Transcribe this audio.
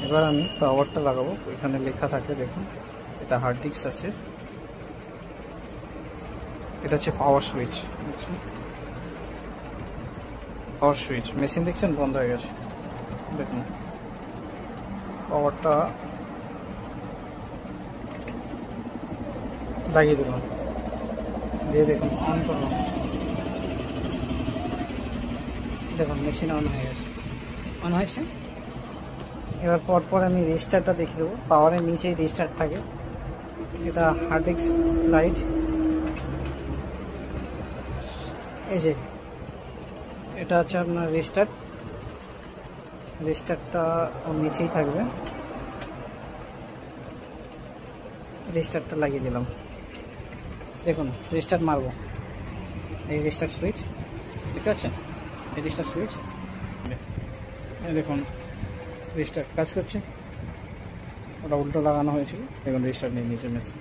এবার আমি পাওয়ারটা লাগাবো। এখানে লেখা থাকে, দেখুন এটা হার্ড ডিস্ক আছে, এটা হচ্ছে পাওয়ার সুইচ। পাওয়ার সুইচ মেশিন দেখছেন বন্ধ হয়ে গেছে, দেখুন পাওয়ারটা লাগিয়ে দিলাম, দিয়ে দেখুন অন করলাম, দেখুন মেশিন অন হয়ে গেছে, অন হয়েছে। এবার পরপর আমি রেজিস্টারটা দেখে দেবো। পাওয়ারের নিচেই রেজিস্টার থাকে, এটা হার্ড ডিস্ক লাইট, এই যে এটা হচ্ছে আপনার রেজিস্টারটা ওর নিচেই থাকবে। রেজিস্টারটা লাগিয়ে দিলাম, দেখুন রেজিস্টার মারবো, এই রেজিস্টার সুইচ, ঠিক আছে, এই রেজিস্টার সুইচ, দেখুন রেজিস্টার কাজ করছে, ওটা উল্টো লাগানো হয়েছিল, দেখুন রেজিস্টার নিয়ে নিচে মেশিন।